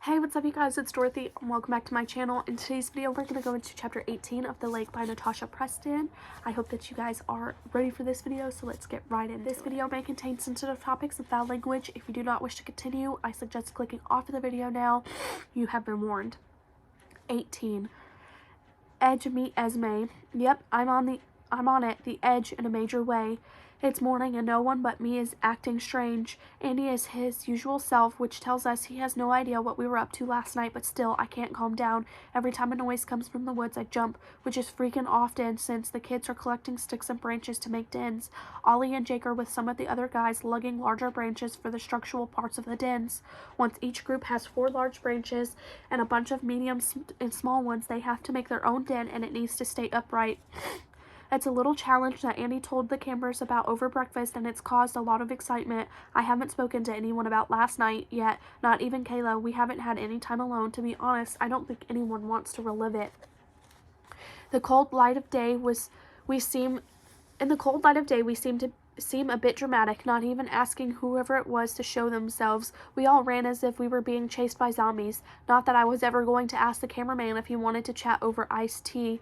Hey, what's up you guys, it's Dorothy and welcome back to my channel. In today's video we're going to go into chapter 18 of The Lake by Natasha Preston. I hope that you guys are ready for this video, so let's get right into it. This video may contain sensitive topics and foul language. If you do not wish to continue, I suggest clicking off of the video now. You have been warned. 18. Edge meet Esme. Yep, I'm on it, the edge in a major way. It's morning and no one but me is acting strange. Andy is his usual self, which tells us he has no idea what we were up to last night, but still, I can't calm down. Every time a noise comes from the woods, I jump, which is freaking often since the kids are collecting sticks and branches to make dens. Ollie and Jake are with some of the other guys lugging larger branches for the structural parts of the dens. Once each group has 4 large branches and a bunch of medium and small ones, they have to make their own den and it needs to stay upright. It's a little challenge that Andy told the campers about over breakfast, and it's caused a lot of excitement. I haven't spoken to anyone about last night yet, not even Kayla. We haven't had any time alone. To be honest, I don't think anyone wants to relive it. The cold light of day we seem to seem a bit dramatic, not even asking whoever it was to show themselves. We all ran as if we were being chased by zombies. Not that I was ever going to ask the cameraman if he wanted to chat over iced tea.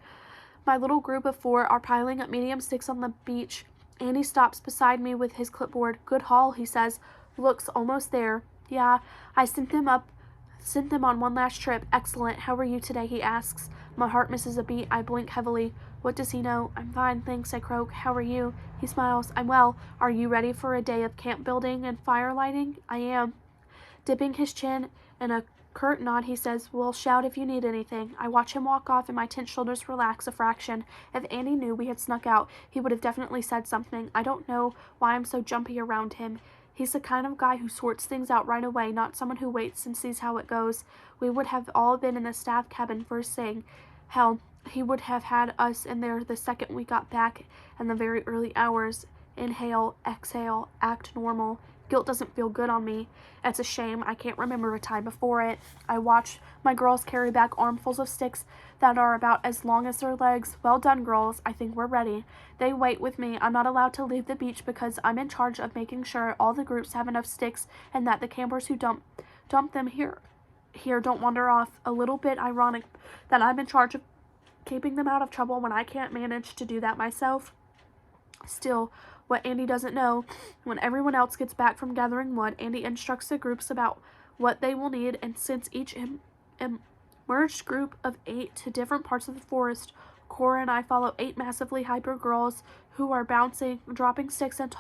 My little group of 4 are piling up medium sticks on the beach. Andy stops beside me with his clipboard. Good haul, he says. Looks almost there. Yeah, I sent them on one last trip. Excellent. How are you today, he asks. My heart misses a beat. I blink heavily. What does he know? I'm fine, thanks, I croak. How are you? He smiles. I'm well. Are you ready for a day of camp building and fire lighting? I am. Dipping his chin in a curt nod, he says, we'll shout if you need anything. I watch him walk off and my tense shoulders relax a fraction. If Andy knew we had snuck out, he would have definitely said something. I don't know why I'm so jumpy around him. He's the kind of guy who sorts things out right away, not someone who waits and sees how it goes. We would have all been in the staff cabin first thing. Hell, he would have had us in there the second we got back in the very early hours. Inhale, exhale, act normal. Guilt doesn't feel good on me. It's a shame. I can't remember a time before it. I watch my girls carry back armfuls of sticks that are about as long as their legs. Well done, girls. I think we're ready. They wait with me. I'm not allowed to leave the beach because I'm in charge of making sure all the groups have enough sticks and that the campers who dump them here don't wander off. A little bit ironic that I'm in charge of keeping them out of trouble when I can't manage to do that myself. Still, what Andy doesn't know, when everyone else gets back from gathering wood, Andy instructs the groups about what they will need and sends each merged group of 8 to different parts of the forest. Cora and I follow 8 massively hyper girls who are bouncing, dropping sticks, and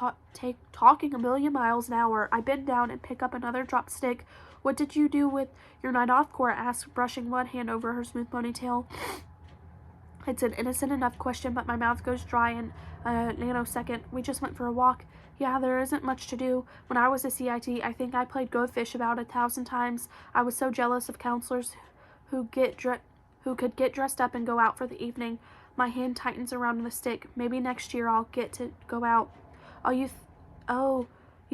talking a million miles an hour. I bend down and pick up another dropped stick. What did you do with your night off? Cora asks, brushing one hand over her smooth ponytail. It's an innocent enough question, but my mouth goes dry in a nanosecond. We just went for a walk. Yeah, there isn't much to do. When I was a CIT, I think I played Go Fish about 1,000 times. I was so jealous of counselors who could get dressed up and go out for the evening. My hand tightens around the stick. Maybe next year I'll get to go out. You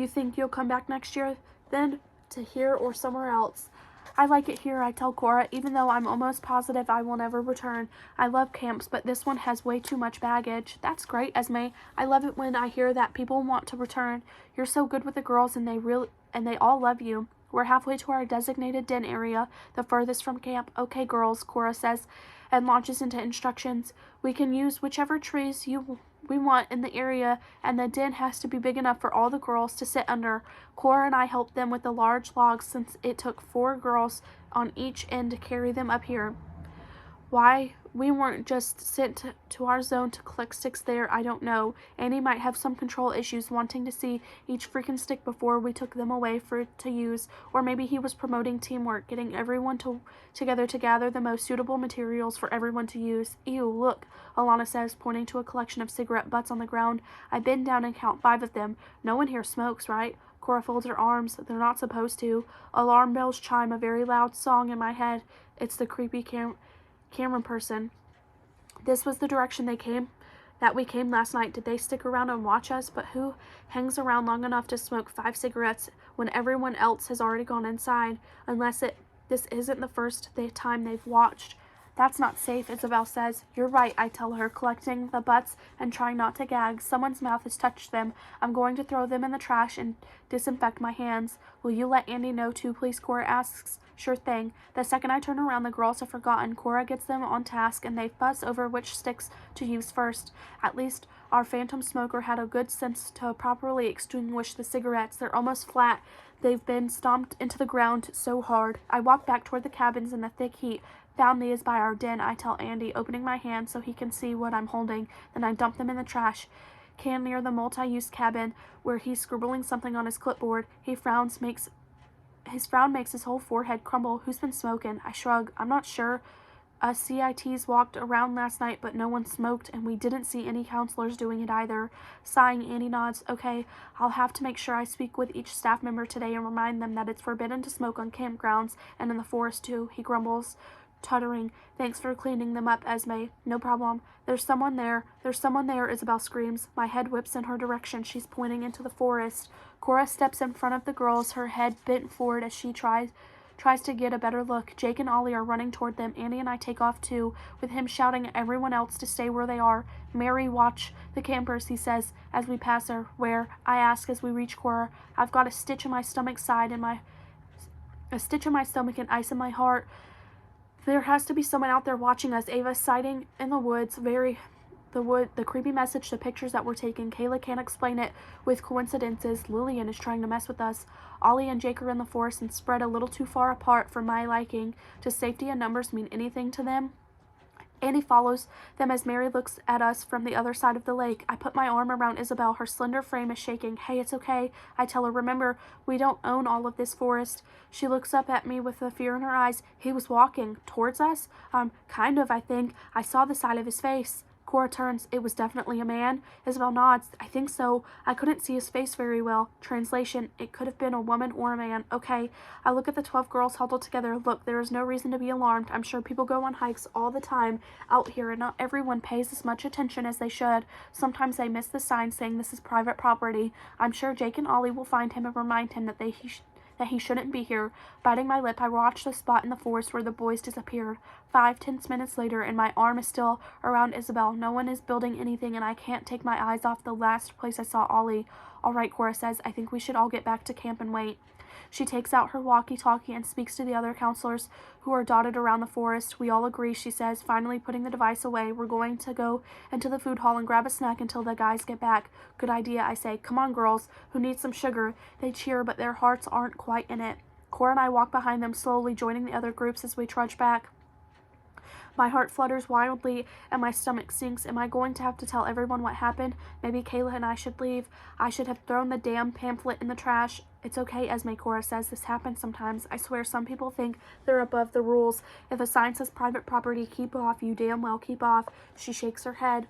think you'll come back next year then? To here or somewhere else? I like it here, I tell Cora, even though I'm almost positive I will never return. I love camps, but this one has way too much baggage. That's great, Esme. I love it when I hear that people want to return. You're so good with the girls and they all love you. We're halfway to our designated den area, the furthest from camp. Okay, girls, Cora says, and launches into instructions. We can use whichever trees we want in the area, and the den has to be big enough for all the girls to sit under. Cora and I helped them with the large logs since it took 4 girls on each end to carry them up here. Why we weren't just sent to our zone to collect sticks there, I don't know. Andy might have some control issues wanting to see each freaking stick before we took them away to use. Or maybe he was promoting teamwork, getting everyone together to gather the most suitable materials for everyone to use. Ew, look, Alana says, pointing to a collection of cigarette butts on the ground. I bend down and count 5 of them. No one here smokes, right? Cora folds her arms. They're not supposed to. Alarm bells chime a very loud song in my head. It's the creepy camera person. This was the direction we came last night. Did they stick around and watch us? But who hangs around long enough to smoke 5 cigarettes when everyone else has already gone inside? Unless this isn't the first time they've watched. That's not safe, Isabel says. You're right, I tell her, collecting the butts and trying not to gag. Someone's mouth has touched them. I'm going to throw them in the trash and disinfect my hands. Will you let Andy know too, please? Cora asks. Sure thing. The second I turn around, the girls have forgotten. Cora gets them on task, and they fuss over which sticks to use first. At least our phantom smoker had a good sense to properly extinguish the cigarettes. They're almost flat. They've been stomped into the ground so hard. I walk back toward the cabins in the thick heat. Found these by our den, I tell Andy, opening my hand so he can see what I'm holding. Then I dump them in the trash can near the multi-use cabin where he's scribbling something on his clipboard. His frown makes his whole forehead crumble. Who's been smoking? I shrug. I'm not sure. Us CITs walked around last night, but no one smoked, and we didn't see any counselors doing it either. Sighing, Andy nods. Okay, I'll have to make sure I speak with each staff member today and remind them that it's forbidden to smoke on campgrounds and in the forest too, he grumbles, tuttering. Thanks for cleaning them up, Esme. No problem. There's someone there. There's someone there, Isabel screams. My head whips in her direction. She's pointing into the forest. Cora steps in front of the girls, her head bent forward as she tries to get a better look. Jake and Ollie are running toward them. Andy and I take off too, with him shouting at everyone else to stay where they are. Mary, watch the campers, he says as we pass her. Where? I ask as we reach Cora. I've got a stitch in my stomach and ice in my heart. There has to be someone out there watching us. Ava, sighting in the woods, the creepy message, the pictures that we're taking. Kayla can't explain it with coincidences. Lillian is trying to mess with us. Ollie and Jake are in the forest and spread a little too far apart for my liking. Does safety and numbers mean anything to them? Andy follows them as Mary looks at us from the other side of the lake. I put my arm around Isabel. Her slender frame is shaking. Hey, it's okay, I tell her. Remember, we don't own all of this forest. She looks up at me with the fear in her eyes. He was walking towards us? Kind of, I think. I saw the side of his face. Cora turns. It was definitely a man. Isabel nods. I think so. I couldn't see his face very well. Translation. It could have been a woman or a man. Okay. I look at the 12 girls huddled together. Look, there is no reason to be alarmed. I'm sure people go on hikes all the time out here, and not everyone pays as much attention as they should. Sometimes they miss the sign saying this is private property. I'm sure Jake and Ollie will find him and remind him that he shouldn't be here. Biting my lip, I watch the spot in the forest where the boys disappeared. 5-10 minutes later, and my arm is still around Isabel. No one is building anything, and I can't take my eyes off the last place I saw Ollie. All right, Cora says, I think we should all get back to camp and wait. She takes out her walkie-talkie and speaks to the other counselors who are dotted around the forest. We all agree, she says, finally putting the device away. We're going to go into the food hall and grab a snack until the guys get back. Good idea, I say. Come on, girls. Who needs some sugar? They cheer, but their hearts aren't quite in it. Cora and I walk behind them, slowly joining the other groups as we trudge back. My heart flutters wildly and my stomach sinks. Am I going to have to tell everyone what happened? Maybe Kayla and I should leave. I should have thrown the damn pamphlet in the trash. It's okay, Esme, Cora says. This happens sometimes. I swear some people think they're above the rules. If a sign says private property, keep off. You damn well keep off. She shakes her head.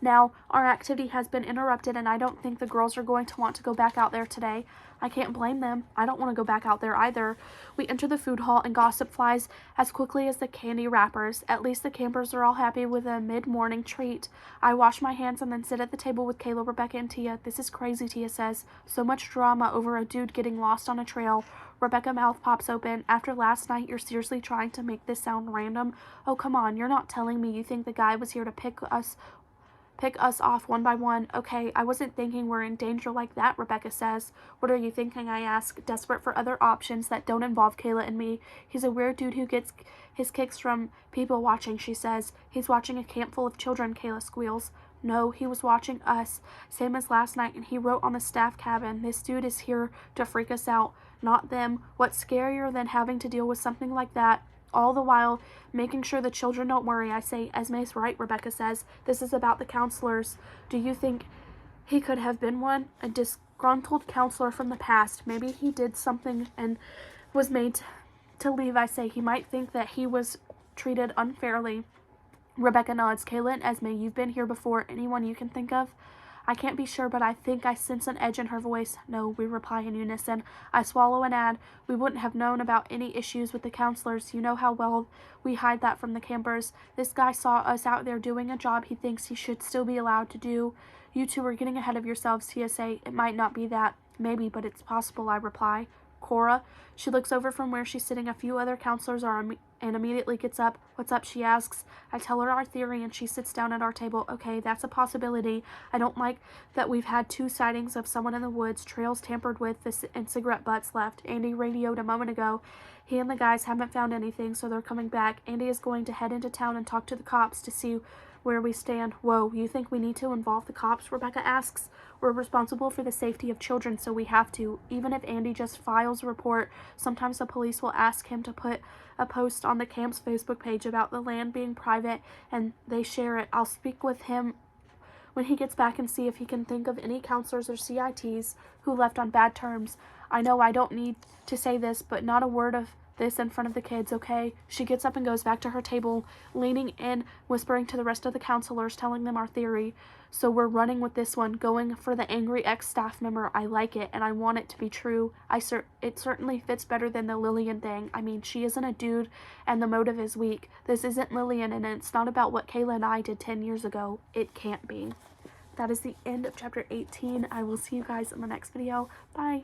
Now, our activity has been interrupted, and I don't think the girls are going to want to go back out there today. I can't blame them. I don't want to go back out there either. We enter the food hall, and gossip flies as quickly as the candy wrappers. At least the campers are all happy with a mid-morning treat. I wash my hands and then sit at the table with Kayla, Rebecca, and Tia. This is crazy, Tia says. So much drama over a dude getting lost on a trail. Rebecca's mouth pops open. After last night, you're seriously trying to make this sound random? Oh, come on. You're not telling me you think the guy was here to pick us off one by one. Okay, I wasn't thinking we're in danger like that, Rebecca says. What are you thinking, I ask, desperate for other options that don't involve Kayla and me. He's a weird dude who gets his kicks from people watching, she says. He's watching a camp full of children, Kayla squeals. No, he was watching us, same as last night, and he wrote on the staff cabin, this dude is here to freak us out, not them. What's scarier than having to deal with something like that? All the while making sure the children don't worry, I say. Esme's right, Rebecca says. This is about the counselors. Do you think he could have been one? A disgruntled counselor from the past. Maybe he did something and was made to leave, I say. He might think that he was treated unfairly. Rebecca nods. Kayla and Esme, you've been here before. Anyone you can think of? I can't be sure, but I think I sense an edge in her voice. No, we reply in unison. I swallow and add, we wouldn't have known about any issues with the counselors. You know how well we hide that from the campers. This guy saw us out there doing a job he thinks he should still be allowed to do. You two are getting ahead of yourselves, Tia say. It might not be that. Maybe, but it's possible, I reply. Cora. She looks over from where she's sitting. A few other counselors are and immediately gets up. What's up? She asks. I tell her our theory and she sits down at our table. Okay, that's a possibility. I don't like that we've had 2 sightings of someone in the woods, trails tampered with, and cigarette butts left. Andy radioed a moment ago. He and the guys haven't found anything, so they're coming back. Andy is going to head into town and talk to the cops to see where we stand. Whoa, you think we need to involve the cops? Rebecca asks. We're responsible for the safety of children, so we have to. Even if Andy just files a report, sometimes the police will ask him to put a post on the camp's Facebook page about the land being private, and they share it. I'll speak with him when he gets back and see if he can think of any counselors or CITs who left on bad terms. I know I don't need to say this, but not a word of this in front of the kids, okay? She gets up and goes back to her table, leaning in, whispering to the rest of the counselors, telling them our theory. So we're running with this one, going for the angry ex-staff member. I like it, and I want it to be true. It certainly fits better than the Lillian thing. I mean, she isn't a dude, and the motive is weak. This isn't Lillian, and it's not about what Kayla and I did 10 years ago. It can't be. That is the end of chapter 18. I will see you guys in the next video. Bye.